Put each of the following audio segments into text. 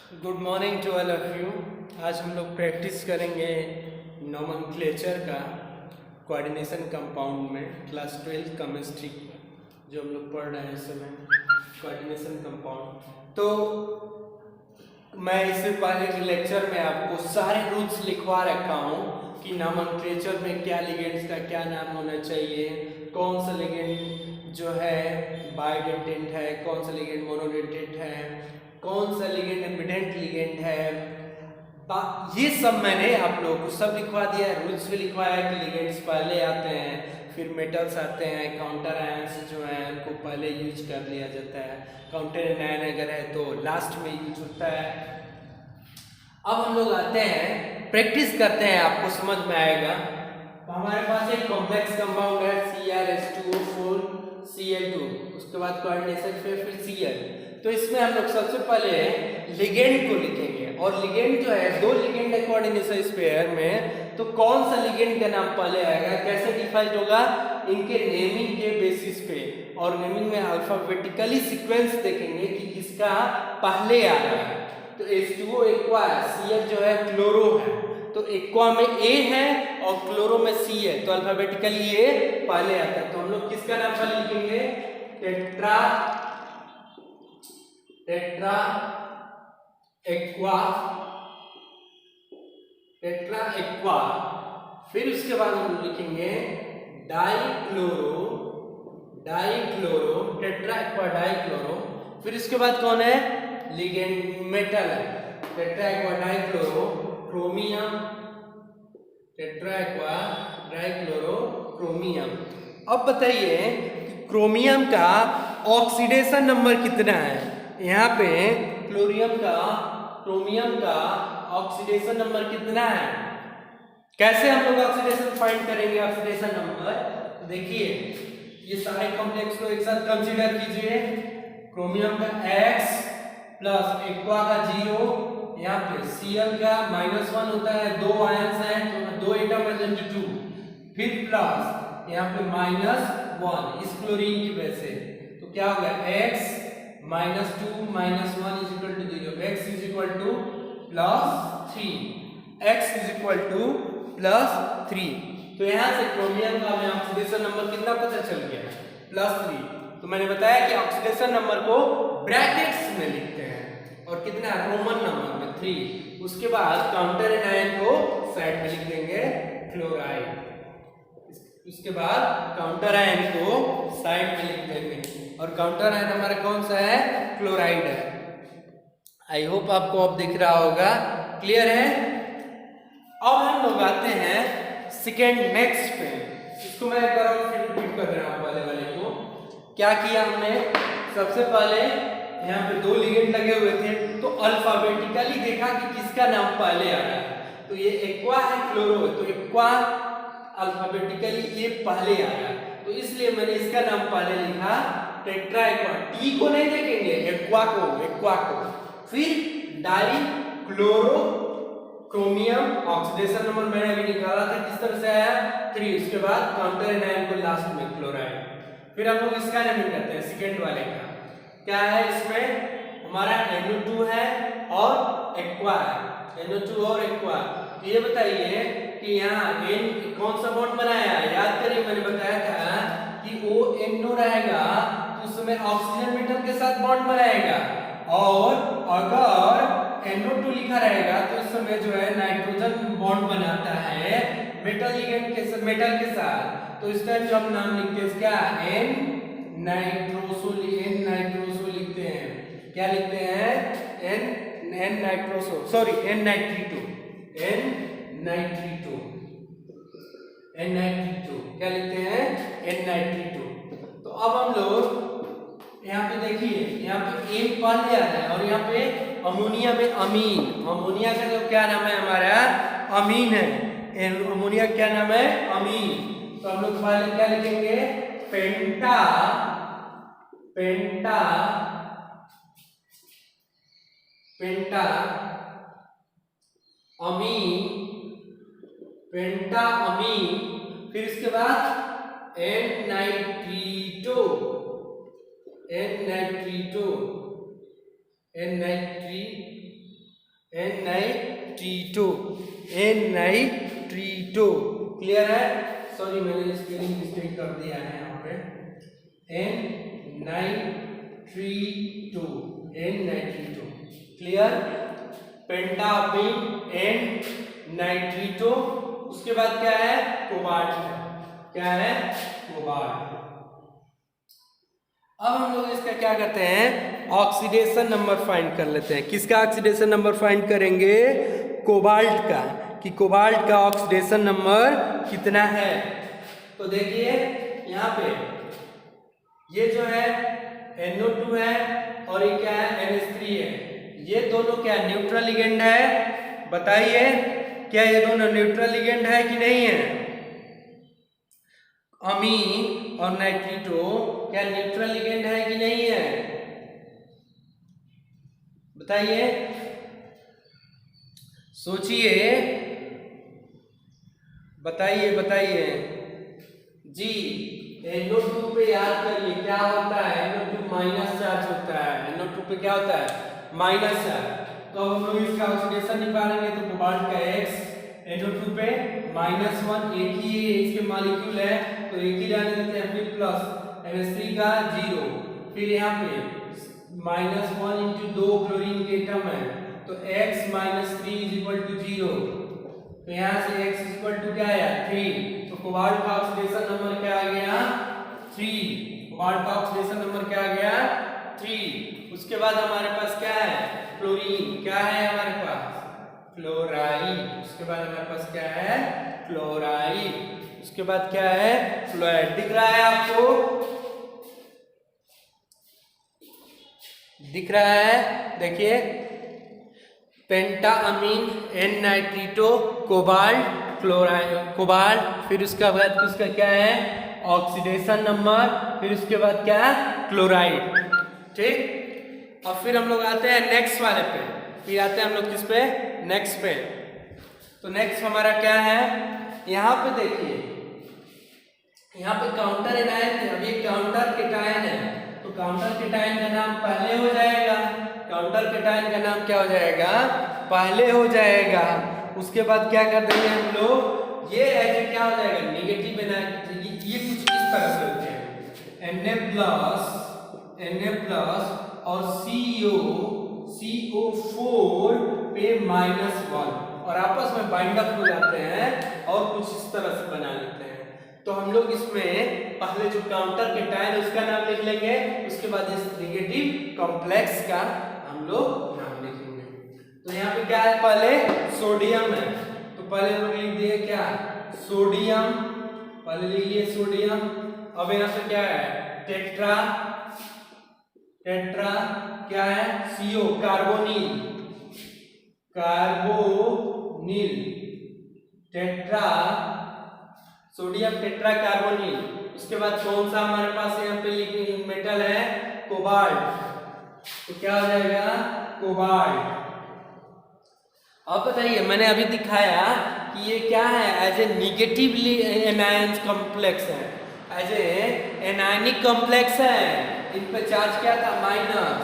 Good morning to all of you. आज हम लोग प्रैक्टिस करेंगे नोमेनक्लेचर का कोऑर्डिनेशन कंपाउंड में क्लास 12 केमिस्ट्री जो हम लोग पढ़ रहे हैं इस समय कोऑर्डिनेशन कंपाउंड। तो मैं इससे पहले के लेक्चर में आपको सारे रूल्स लिखवा रखा हूँ कि नोमेनक्लेचर में क्या लिगेंड्स का क्या नाम होना चाहिए, कौन सा लिगेंड जो है बाइडेंटेंट है, कौन सा लिगेंड मोनोडेंटेंट है, कौन सा लिगेंड एमिडेंट लिगेंड है। ये सब मैंने आप लोगों को सब लिखवा दिया है, रूल्स भी लिखवाया है कि लिगेंड्स पहले आते हैं, फिर मेटल्स आते हैं, काउंटर आयंस जो हैं उनको पहले यूज कर लिया जाता है, काउंटर आयन अगर है तो लास्ट में यूज होता है। अब हम लोग आते हैं प्रैक्टिस करते हैं, आपको समझ में आएगा। तो हमारे पास एक कॉम्प्लेक्स कंपाउंड है CrH2O4 Cl2, उसके बाद कोऑर्डिनेशन फिर Cl। तो इसमें हम लोग सबसे पहले लिगेंड को लिखेंगे, और लिगेंड जो है दो लिगेंड है कोऑर्डिनेशन पेयर में, तो कौन सा लिगेंड का नाम पहले आएगा, कैसे डिफाइंड होगा, इनके नेमिंग के बेसिस पे। और नेमिंग में अल्फाबेटिकली सीक्वेंस देखेंगे कि किसका पहले आ रहा है। तो H2O एक्वा है, Cl जो है क्लोरो है, तो एक्वा में A है और क्लोरो में C है, तो अल्फाबेटिकली ये पहले आता है। तो हम लोग किसका नाम पहले लिखेंगे, टेट्रा एक्वा, टेट्रा एक्वा। फिर उसके बाद हम लिखेंगे डाइक्लोरो, टेट्रा एक्वा डाइक्लोरो। फिर इसके बाद कौन है, लिगेंड मेटल है, tetra aqua dichloro chromium, tetra aqua dichloro chromium. अब बताइए कि क्रोमियम का ऑक्सीडेशन नंबर कितना है। यहाँ पे क्रोमियम का ऑक्सीडेशन नंबर कितना है, कैसे हम लोग ऑक्सीडेशन फाइंड करेंगे ऑक्सीडेशन नंबर। देखिए ये सारे कॉम्प्लेक्स को एक साथ कंसीडर कीजिए, क्रोमियम का X प्लस एक्वा का 0, यहाँ पे Cl का -1 होता है, दो आयंस हैं तो दो एटम है 2, फिर प्लस यहाँ पे -1 इस क्लोरीन की वजह से, तो क्या होगा X -2 -1 = 0, X = +3। तो यहाँ से क्रोमियम का हमें ऑक्सीडेशन नंबर कितना पता चल गया, +3। तो मैंने बताया कि ऑक्सीडेशन नंबर को ब्रैकेट्स में लिखते हैं, और कितना रोमन नंबर में 3। उसके बाद काउंटर आयन को साइड में लिख देंगे क्लोराइड, उसके बाद काउंटर आयन को साइड में लिख देंगे, और काउंटर आयन हमारा कौन सा है, क्लोराइड है। आई होप आपको अब दिख रहा होगा, क्लियर है। अब हम लोग आते हैं सेकेंड नेक्स्ट पे, इसको मैं एक बार और फिर रिपीट कर रहा हूँ पहले वाले को। क्या किया हमने, सबसे पहले यहाँ पे दो लिगेंड लगे हुए थे, तो अल्फाबेटिकली देखा कि किसका नाम पहले आ रहा है। तो ये एक्वा है, क्लोरो है, तो एक्वा अल्फाबेटिकली ये पहले आ रहा है, तो इसलिए मैंने इसका नाम पहले लिखा टेट्रा एक्वा। टी को नहीं देखेंगे, एक्वा को। फिर die chloro chromium, oxidation number मैंने अभी निकाला था किस तरह से आया 3। उसके बाद काउंटर आयन को लास्ट में क्लोराइड। फिर हम लोग इसका नेमिंग करते हैं सेकेंड वाले का, क्या है इसमें हमारा NO2 है और एक्वा है, NO2 और एक्वा। तो ये बताइए कि यहाँ N कौन सा बॉन्ड बनाया, याद करिए मैंने बताया था कि ONO रहेगा तो उस समय ऑक्सीजन मेटल के साथ बॉन्ड बनाएगा, और अगर NO2 लिखा रहेगा तो इस समय जो है नाइट्रोजन बॉन्ड बनाता है मेटल लिगेंड के साथ। तो इस टाइम जो हम नाम लिखते हैं क्या, N नाइट्रोसो लिखते हैं, क्या लिखते हैं, N नाइट्रोसो, सॉरी N नाइट्रीटो, क्या लिखते हैं, N नाइट्रीटो। तो अब हम लोग यहाँ पे देखिए, यहाँ पे M पहले आ रहा है, और यहाँ पे अमोनिया में अमीन, अमोनिया का जो क्या नाम है हमारा, अमीन है, अमोनिया क्या नाम है, अमीन। तो हम लोग पहले क्या लिखेंगे, पेंटा अमीन, फिर इसके बाद N नाइट्रीटो, N-nitrito, N-nitrito, क्लियर है? सॉरी मैंने स्पेलिंग मिस्टेक कर दिया है यहाँ पे। N-nitrito, N-nitrito, clear? पेंटामीन N-nitrito, उसके बाद क्या है? कोबाल्ट है। क्या है? कोबाल्ट। अब हम लोग इसका क्या करते हैं? ऑक्सीडेशन नंबर फाइंड कर लेते हैं। किसका ऑक्सीडेशन नंबर फाइंड करेंगे? कोबाल्ट का, कि कोबाल्ट का ऑक्सीडेशन नंबर कितना है। तो देखिए यहाँ पे ये जो है NO2 है और ये क्या है? NH3 है। ये दोनों क्या न्यूट्रल लिगेंड है? बताइए क्या ये दोनों न्यूट्रल लिगेंड है कि नहीं है? अमीन और नाइट्रिटो क्या न्यूट्रल लिगेंड है कि नहीं है? बताइए, सोचिए, बताइए बताइए जी। NO2 पे याद करिए क्या होता है? NO2 माइनस चार्ज होता है। NO2 पे क्या होता है? Minus charge. तो हम लोग इसका ऑक्सीडेशन निकालेंगे तो कोबाल्ट का X NO2 पे -1, एक ही इसके मॉलिक्यूल है तो एक ही रहने देते हैं, फिर प्लस NH3 का 0, फिर यहाँ पे -1 इंटू 2 क्लोरीन के एटम है तो X - 3 = 0। तो यहाँ से X = क्या आया? 3। तो कोबाल्ट का ऑक्सीडेशन नंबर क्या आ गया? 3। कोबाल्ट का ऑक्सीडेशन नंबर क्या आ गया? 3। उसके बाद हमारे पास क्या है? क्लोरीन। क्या है हमारे पास? क्लोराइड। उसके बाद हमारे पास क्या है? क्लोराइड। उसके बाद क्या है? फ्लोराइड। दिख रहा है आपको? दिख रहा है? देखिए, पेंटाअमीन N-नाइट्रिटो, कोबाल्ट, क्लोराइड, कोबाल्ट, फिर उसका बाद उसका क्या है? ऑक्सीडेशन नंबर, फिर उसके बाद क्या है? क्लोराइड। ठीक। अब फिर हम लोग आते हैं नेक्स्ट वाले पे। फिर आते हैं हम लोग किस पे? नेक्स्ट पे। तो नेक्स्ट हमारा क्या है? यहाँ पे देखिए, यहाँ पे काउंटर एनायन है। अभी काउंटर केटायन है तो काउंटर केटायन का नाम पहले हो जाएगा। काउंटर केटायन का नाम क्या हो जाएगा? पहले हो जाएगा। उसके बाद क्या कर देंगे हम लोग? ये ऐसे क्या हो जाएगा? Negative anion. ये कुछ इस तरह से होते हैं, Na+ और CO4 पे -1 और आपस में बाइंड अप हो जाते हैं और कुछ इस तरह से बना लेते हैं। तो हम लोग इसमें पहले जो काउंटर केटायन है उसका नाम लिख लेंगे, उसके बाद इस नेगेटिव कॉम्प्लेक्स का हम लोग नाम लिखेंगे। तो यहाँ पे क्या है? पहले सोडियम है तो पहले हम लोग लिख दिए क्या? सोडियम। पहले लिखिए सोडियम। अब यहाँ पे क्या है? टेट्रा। टेट्रा क्या है? CO, carbonyl. Carbonyl, tetra, sodium tetra carbonyl. उसके बाद कौन सा हमारे पास यहाँ पे मेटल है? कोबाल्ट। तो क्या हो जाएगा? कोबाल्ट। अब बताइए, मैंने अभी दिखाया कि ये क्या है? As a negatively anion complex है, एज ए एनायनिक कॉम्प्लेक्स है। इन पे चार्ज क्या था? माइनस।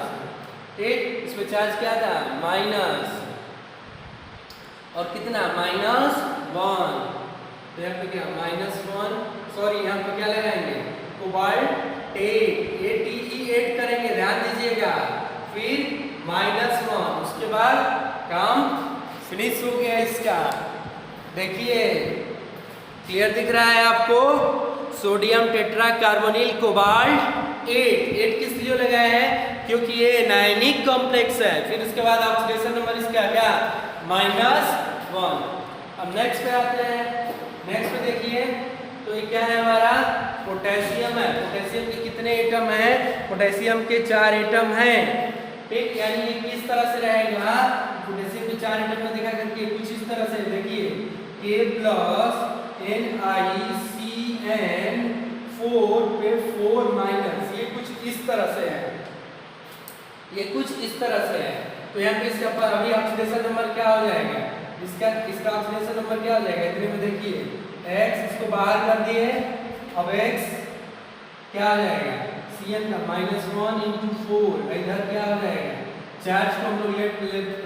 ठीक, इस पे चार्ज क्या था? माइनस। और कितना? -1। तो यहाँ पे क्या? -1, सॉरी यहाँ पे क्या लगाएंगे? कोबाल्ट 8 करेंगे, ध्यान दीजिएगा। फिर -1, उसके बाद काम फिनिश हो गया इसका। देखिए, क्लियर दिख रहा है आपको? सोडियम टेट्रा कार्बोनिल कोबाल्ट 8 किस लिए लगाया है? क्योंकि ये एनायनिक कॉम्प्लेक्स है। फिर उसके बाद ऑक्सीडेशन नंबर इसका क्या? -1। अब नेक्स्ट पे आते हैं। नेक्स्ट पे देखिए, तो ये क्या है हमारा? पोटेशियम है। पोटेशियम के कितने एटम हैं? पोटेशियम के 4 एटम हैं। ठीक, यानी ये किस तरह से रहेगा? पोटेशियम के 4 एटम में देखा करके कुछ इस तरह से देखिए, K+ NiCN4 पे 4-, ये कुछ इस तरह से है। ये कुछ इस तरह से है। तो यहाँ पे इसका अभी ऑक्सीडेशन नंबर क्या हो जाएगा? इसका ऑक्सीडेशन नंबर क्या हो जाएगा? इतने में देखिए, X इसको बाहर कर दिए, अब X क्या हो जाएगा? CN का -1 × 4, इधर क्या हो जाएगा? चार्ज को हम लोग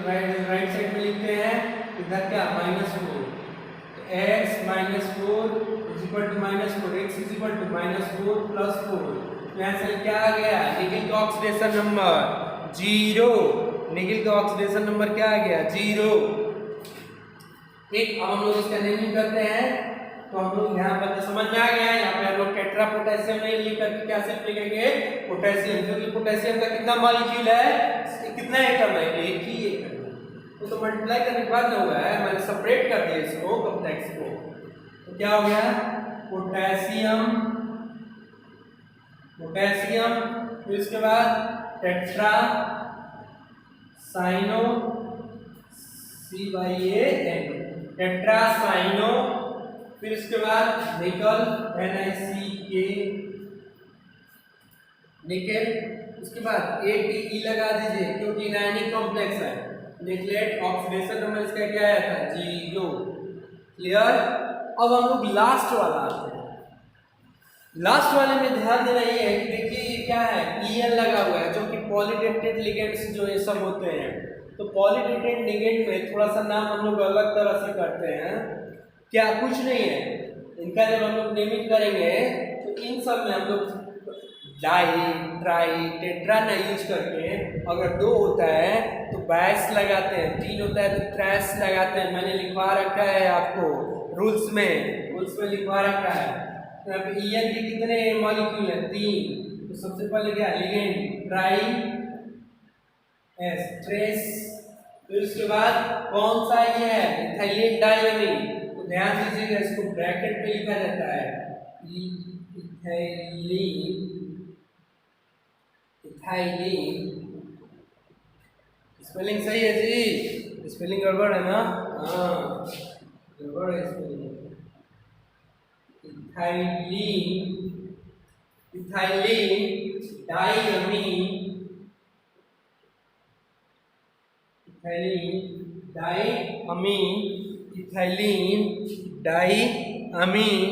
राइट साइड में लिखते हैं, इधर क्या -4, x -4 is equal to -4, x is equal to -4 plus 4। यहाँ से क्या आ गया, निकेल का ऑक्सीडेशन नंबर 0, निकेल का ऑक्सीडेशन नंबर क्या आ गया 0। ठीक, अब हम लोग इसका नेमिंग करते हैं, तो हम लोग यहाँ पर समझ में आ गया। यहाँ पे हम लोग टेट्रा पोटेशियम नहीं लिख करके क्या सिर्फ लिखेंगे पोटेशियम, क्योंकि पोटेशियम का कितना मॉलिक्यूल है, कितना एटम है, एक ही एटम। तो मल्टीप्लाई करने के बाद हुआ है, मैंने सेपरेट कर दिया इसको कॉम्प्लेक्स को, तो क्या हो गया पोटेशियम, पोटेशियम, फिर उसके बाद tetra cyano CYAN, tetra cyano, फिर उसके बाद निकल NiCK निकेल, उसके बाद ATE लगा दीजिए क्योंकि आयनिक कॉम्प्लेक्स है। निकलेट ऑक्सीडेशन नंबर इसका क्या आया था 0। क्लियर। अब हम लोग लास्ट वाला आते हैं। लास्ट वाले में ध्यान देना ये है कि देखिए ये क्या है EN लगा हुआ है, जो कि पॉलीडेटेड लिगेंड्स जो ये सब होते हैं। तो पॉलीडेटेड लिगेंड में थोड़ा सा नाम हम लोग अलग तरह से करते हैं, क्या कुछ नहीं है इनका। जब हम लोग नेमिंग करेंगे तो इन सब में हम लोग डाई ट्राई टेट्रा ना यूज करके, अगर 2 होता है तो बैस लगाते हैं, 3 होता है तो ट्रैस लगाते हैं। मैंने लिखवा रखा है आपको रूल्स में लिखवा रखा है। तो यहाँ पे EN के कितने मॉलिक्यूल हैं 3। तो सबसे पहले क्या लिगेंड ट्राई एस ट्रेस, फिर उसके बाद कौन सा ये है इथाइलिन डायमीन। तो ध्यान दीजिएगा इसको ब्रैकेट में लिखा जाता है इथाइलिन। स्पेलिंग सही है जी, स्पेलिंग गड़बड़ है ना, हाँ गड़बड़ है spelling. Ethylene diamine, ethylene diamine.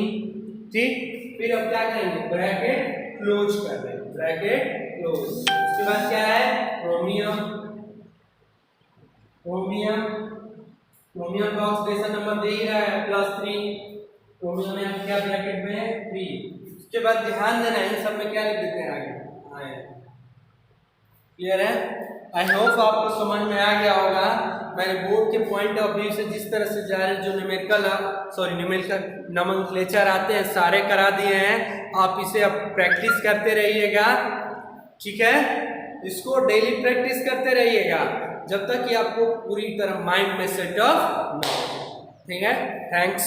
ठीक, फिर अब क्या करेंगे ब्रैकेट क्लोज कर देंगे, ब्रैकेट क्लोज। उसके बाद क्या है क्रोमियम, क्रोमियम का ऑक्सीडेशन नंबर दे ही रहा है +3। क्रोमियम में क्या ब्रैकेट में 3। उसके बाद ध्यान देना इन सब में क्या लिख देते हैं आगे। क्लियर है। आई होप आपको समझ में आ गया होगा। मैंने बोर्ड के पॉइंट ऑफ व्यू से जिस तरह से जा रहे जो न्यूमेरिकल नोमेनक्लेचर आते हैं सारे करा दिए हैं। आप इसे अब प्रैक्टिस करते रहिएगा, ठीक है। इसको डेली प्रैक्टिस करते रहिएगा जब तक कि आपको पूरी तरह माइंड में सेट ऑफ ना हो। ठीक है, थैंक्स।